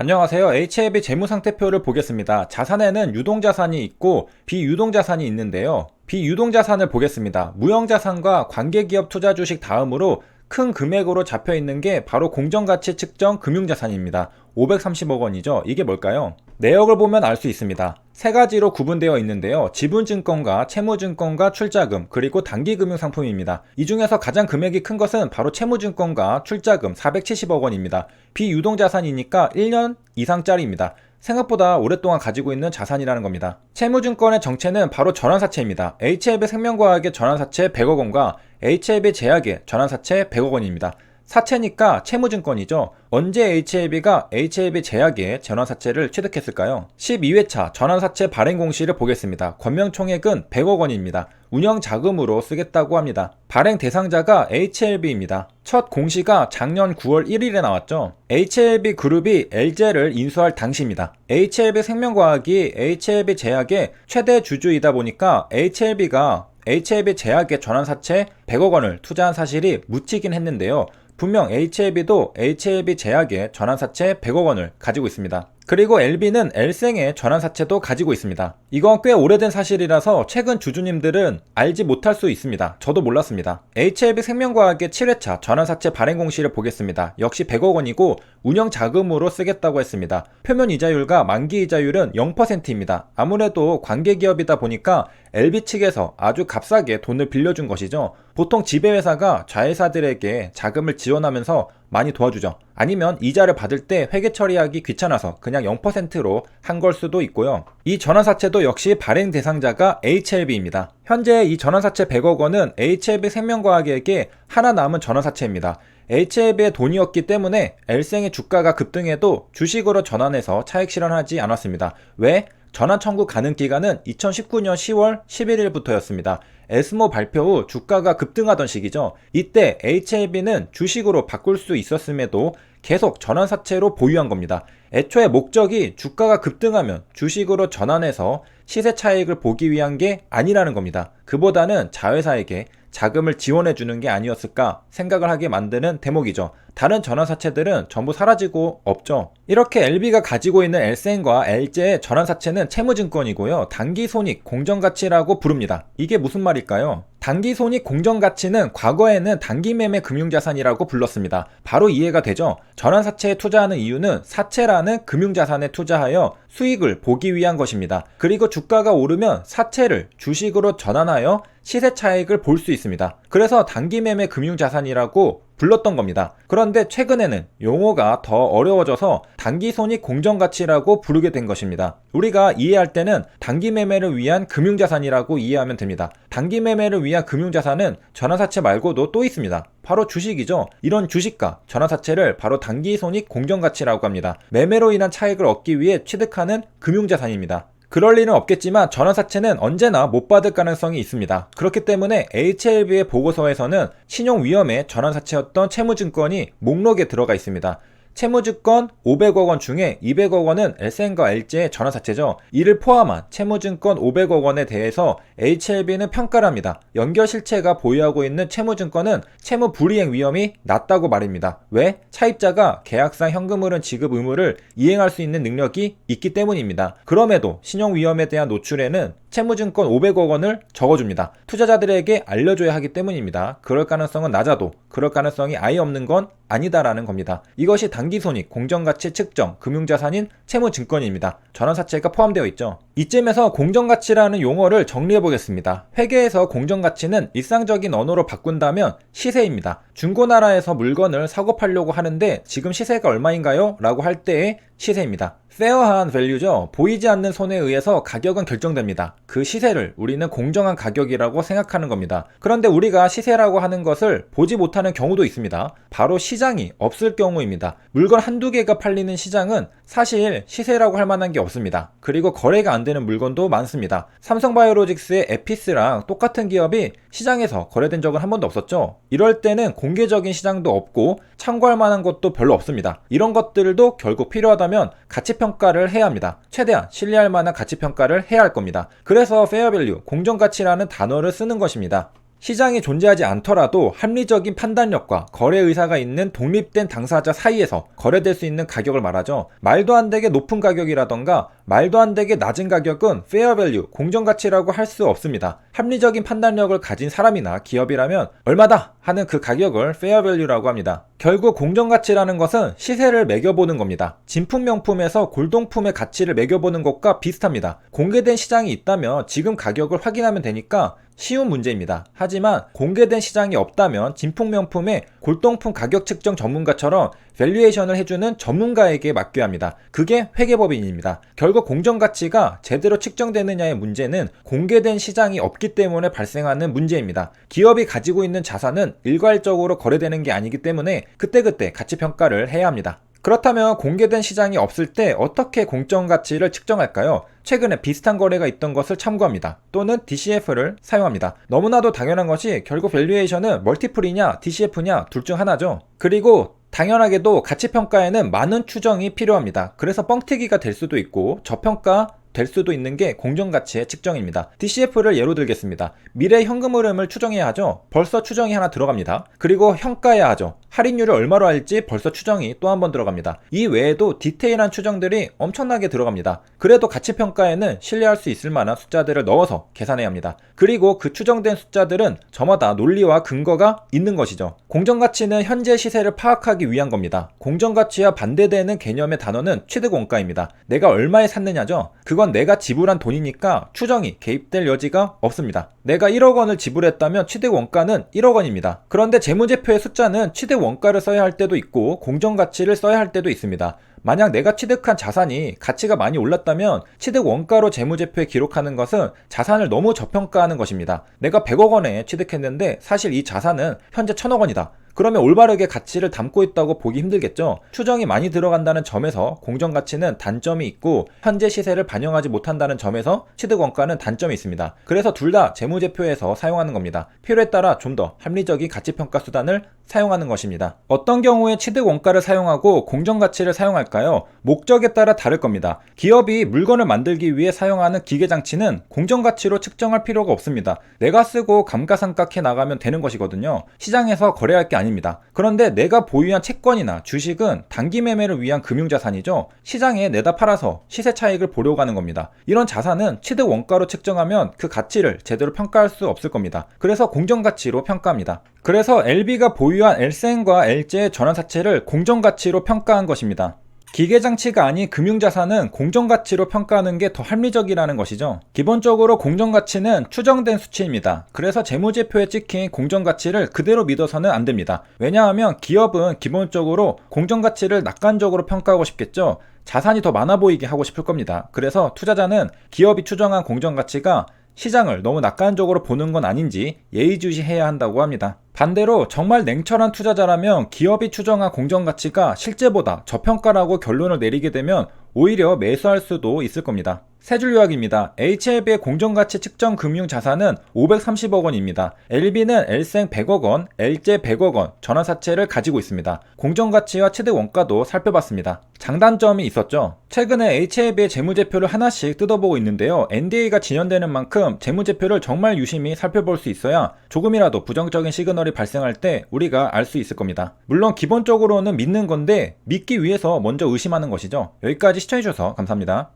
안녕하세요. HLB 재무상태표를 보겠습니다. 자산에는 유동자산이 있고 비유동자산이 있는데요. 비유동자산을 보겠습니다. 무형자산과 관계기업 투자주식 다음으로 큰 금액으로 잡혀있는 게 바로 공정가치 측정 금융자산입니다. 530억 원이죠. 이게 뭘까요? 내역을 보면 알 수 있습니다. 세 가지로 구분되어 있는데요. 지분증권과 채무증권과 출자금, 그리고 단기금융상품입니다. 이 중에서 가장 금액이 큰 것은 바로 채무증권과 출자금 470억 원입니다. 비유동자산이니까 1년 이상짜리입니다. 생각보다 오랫동안 가지고 있는 자산이라는 겁니다. 채무증권의 정체는 바로 전환사채입니다. HLB 생명과학의 전환사채 100억 원과 HLB 제약의 전환사채 100억 원입니다. 사채니까 채무증권이죠. 언제 HLB가 HLB 제약의 전환사채를 취득했을까요? 12회차 전환사채 발행 공시를 보겠습니다. 권명총액은 100억 원입니다. 운영자금으로 쓰겠다고 합니다. 발행 대상자가 HLB입니다. 첫 공시가 작년 9월 1일에 나왔죠. HLB 그룹이 LG를 인수할 당시입니다. HLB 생명과학이 HLB 제약의 최대 주주이다 보니까 HLB가 HLB 제약의 전환사채 100억 원을 투자한 사실이 묻히긴 했는데요. 분명 HLB도 HLB 제약의 전환사채 100억 원을 가지고 있습니다. 그리고 LB는 L생의 전환사채도 가지고 있습니다. 이건 꽤 오래된 사실이라서 최근 주주님들은 알지 못할 수 있습니다. 저도 몰랐습니다. HLB 생명과학의 7회차 전환사채 발행 공시를 보겠습니다. 역시 100억 원이고 운영자금으로 쓰겠다고 했습니다. 표면이자율과 만기이자율은 0%입니다. 아무래도 관계기업이다 보니까 LB 측에서 아주 값싸게 돈을 빌려준 것이죠. 보통 지배회사가 자회사들에게 자금을 지원하면서 많이 도와주죠. 아니면 이자를 받을 때 회계 처리하기 귀찮아서 그냥 0%로 한 걸 수도 있고요. 이 전환사채도 역시 발행 대상자가 HLB입니다. 현재 이 전환사채 100억 원은 HLB 생명과학에게 하나 남은 전환사채입니다. HLB의 돈이었기 때문에 L생의 주가가 급등해도 주식으로 전환해서 차익 실현하지 않았습니다. 왜? 전환 청구 가능 기간은 2019년 10월 11일부터였습니다. 에스모 발표 후 주가가 급등하던 시기죠. 이때 HLB는 주식으로 바꿀 수 있었음에도 계속 전환사채로 보유한 겁니다. 애초에 목적이 주가가 급등하면 주식으로 전환해서 시세 차익을 보기 위한 게 아니라는 겁니다. 그보다는 자회사에게 자금을 지원해주는 게 아니었을까 생각을 하게 만드는 대목이죠. 다른 전환사채들은 전부 사라지고 없죠. 이렇게 LB가 가지고 있는 L생과 LG의 전환사채는 채무증권이고요. 단기손익 공정가치라고 부릅니다. 이게 무슨 말일까요? 단기손익 공정가치는 과거에는 단기매매 금융자산이라고 불렀습니다. 바로 이해가 되죠? 전환사채에 투자하는 이유는 사채라는 금융자산에 투자하여 수익을 보기 위한 것입니다. 그리고 주가가 오르면 사채를 주식으로 전환하여 시세 차익을 볼 수 있습니다. 그래서 단기매매 금융자산이라고 불렀던 겁니다. 그런데 최근에는 용어가 더 어려워져서 단기손익 공정가치라고 부르게 된 것입니다. 우리가 이해할 때는 단기매매를 위한 금융자산이라고 이해하면 됩니다. 단기매매를 위한 금융자산은 전환사채 말고도 또 있습니다. 바로 주식이죠. 이런 주식과 전환사채를 바로 단기손익 공정가치라고 합니다. 매매로 인한 차익을 얻기 위해 취득하는 금융자산입니다. 그럴 일은 없겠지만 전환사채는 언제나 못 받을 가능성이 있습니다. 그렇기 때문에 HLB의 보고서에서는 신용위험의 전환사채였던 채무증권이 목록에 들어가 있습니다. 채무증권 500억 원 중에 200억 원은 L생과 LG의 전환사채죠. 이를 포함한 채무증권 500억 원에 대해서 HLB는 평가를 합니다. 연결실체가 보유하고 있는 채무증권은 채무불이행 위험이 낮다고 말입니다. 왜? 차입자가 계약상 현금흐름 지급 의무를 이행할 수 있는 능력이 있기 때문입니다. 그럼에도 신용위험에 대한 노출에는 채무증권 500억 원을 적어줍니다. 투자자들에게 알려줘야 하기 때문입니다. 그럴 가능성은 낮아도 그럴 가능성이 아예 없는 건 아니다라는 겁니다. 이것이 단기손익, 공정가치 측정, 금융자산인 채무증권입니다. 전환사채가 포함되어 있죠. 이쯤에서 공정가치라는 용어를 정리해보겠습니다. 회계에서 공정가치는 일상적인 언어로 바꾼다면 시세입니다. 중고나라에서 물건을 사고 팔려고 하는데 지금 시세가 얼마인가요? 라고 할 때의 시세입니다. 페어한 밸류죠. 보이지 않는 손에 의해서 가격은 결정됩니다. 그 시세를 우리는 공정한 가격이라고 생각하는 겁니다. 그런데 우리가 시세라고 하는 것을 보지 못하는 경우도 있습니다. 바로 시장이 없을 경우입니다. 물건 한두 개가 팔리는 시장은 사실 시세라고 할 만한 게 없습니다. 그리고 거래가 안 되는 물건도 많습니다. 삼성바이오로직스의 에피스랑 똑같은 기업이 시장에서 거래된 적은 한 번도 없었죠. 이럴 때는 공개적인 시장도 없고 참고할 만한 것도 별로 없습니다. 이런 것들도 결국 필요하다면 가치평가를 해야 합니다. 최대한 신뢰할 만한 가치평가를 해야 할 겁니다. 그래서 페어밸류, 공정가치라는 단어를 쓰는 것입니다. 시장이 존재하지 않더라도 합리적인 판단력과 거래 의사가 있는 독립된 당사자 사이에서 거래될 수 있는 가격을 말하죠. 말도 안 되게 높은 가격이라던가 말도 안 되게 낮은 가격은 페어 밸류, 공정가치라고 할 수 없습니다. 합리적인 판단력을 가진 사람이나 기업이라면 얼마다 하는 그 가격을 페어 밸류라고 합니다. 결국 공정가치라는 것은 시세를 매겨보는 겁니다. 진품 명품에서 골동품의 가치를 매겨보는 것과 비슷합니다. 공개된 시장이 있다면 지금 가격을 확인하면 되니까 쉬운 문제입니다. 하지만 공개된 시장이 없다면 진품 명품의 골동품 가격 측정 전문가처럼 밸류에이션을 해주는 전문가에게 맡겨야 합니다. 그게 회계법인입니다. 결국 공정가치가 제대로 측정되느냐의 문제는 공개된 시장이 없기 때문에 발생하는 문제입니다. 기업이 가지고 있는 자산은 일괄적으로 거래되는 게 아니기 때문에 그때그때 가치평가를 해야 합니다. 그렇다면 공개된 시장이 없을 때 어떻게 공정가치를 측정할까요? 최근에 비슷한 거래가 있던 것을 참고합니다. 또는 DCF를 사용합니다. 너무나도 당연한 것이 결국 밸류에이션은 멀티플이냐 DCF냐 둘 중 하나죠. 그리고 당연하게도 가치평가에는 많은 추정이 필요합니다. 그래서 뻥튀기가 될 수도 있고 저평가 될 수도 있는 게 공정가치의 측정입니다. DCF를 예로 들겠습니다. 미래 현금 흐름을 추정해야 하죠. 벌써 추정이 하나 들어갑니다. 그리고 평가해야 하죠. 할인율을 얼마로 할지 벌써 추정이 또 한 번 들어갑니다. 이 외에도 디테일한 추정들이 엄청나게 들어갑니다. 그래도 가치평가에는 신뢰할 수 있을 만한 숫자들을 넣어서 계산해야 합니다. 그리고 그 추정된 숫자들은 저마다 논리와 근거가 있는 것이죠. 공정가치는 현재 시세를 파악하기 위한 겁니다. 공정가치와 반대되는 개념의 단어는 취득원가입니다. 내가 얼마에 샀느냐죠. 그건 내가 지불한 돈이니까 추정이 개입될 여지가 없습니다. 내가 1억 원을 지불했다면 취득원가는 1억 원입니다. 그런데 재무제표의 숫자는 취득원가를 써야 할 때도 있고 공정가치를 써야 할 때도 있습니다. 만약 내가 취득한 자산이 가치가 많이 올랐다면 취득원가로 재무제표에 기록하는 것은 자산을 너무 저평가하는 것입니다. 내가 100억 원에 취득했는데 사실 이 자산은 현재 1000억 원이다. 그러면 올바르게 가치를 담고 있다고 보기 힘들겠죠. 추정이 많이 들어간다는 점에서 공정가치는 단점이 있고 현재 시세를 반영하지 못한다는 점에서 취득원가는 단점이 있습니다. 그래서 둘 다 재무제표에서 사용하는 겁니다. 필요에 따라 좀 더 합리적인 가치평가 수단을 사용하는 것입니다. 어떤 경우에 취득원가를 사용하고 공정가치를 사용할까요? 목적에 따라 다를 겁니다. 기업이 물건을 만들기 위해 사용하는 기계장치는 공정가치로 측정할 필요가 없습니다. 내가 쓰고 감가상각해 나가면 되는 것이거든요. 시장에서 거래할 게 아닙니다. 그런데 내가 보유한 채권이나 주식은 단기 매매를 위한 금융자산이죠. 시장에 내다 팔아서 시세 차익을 보려고 하는 겁니다. 이런 자산은 취득원가로 측정하면 그 가치를 제대로 평가할 수 없을 겁니다. 그래서 공정가치로 평가합니다. 그래서 LB가 보유한 엘센과 엘제의 전환사채를 공정가치로 평가한 것입니다. 기계장치가 아닌 금융자산은 공정가치로 평가하는 게 더 합리적이라는 것이죠. 기본적으로 공정가치는 추정된 수치입니다. 그래서 재무제표에 찍힌 공정가치를 그대로 믿어서는 안 됩니다. 왜냐하면 기업은 기본적으로 공정가치를 낙관적으로 평가하고 싶겠죠. 자산이 더 많아 보이게 하고 싶을 겁니다. 그래서 투자자는 기업이 추정한 공정가치가 시장을 너무 낙관적으로 보는 건 아닌지 예의주시해야 한다고 합니다. 반대로 정말 냉철한 투자자라면 기업이 추정한 공정가치가 실제보다 저평가라고 결론을 내리게 되면 오히려 매수할 수도 있을 겁니다. 세 줄 요약입니다. HLB의 공정가치 측정 금융자산은 530억 원입니다. LB는 엘생 100억 원, LJ 100억 원 전환사채를 가지고 있습니다. 공정가치와 취득원가도 살펴봤습니다. 장단점이 있었죠. 최근에 HLB의 재무제표를 하나씩 뜯어보고 있는데요. NDA가 진행되는 만큼 재무제표를 정말 유심히 살펴볼 수 있어야 조금이라도 부정적인 시그널이 발생할 때 우리가 알 수 있을 겁니다. 물론 기본적으로는 믿는 건데 믿기 위해서 먼저 의심하는 것이죠. 여기까지 시청해주셔서 감사합니다.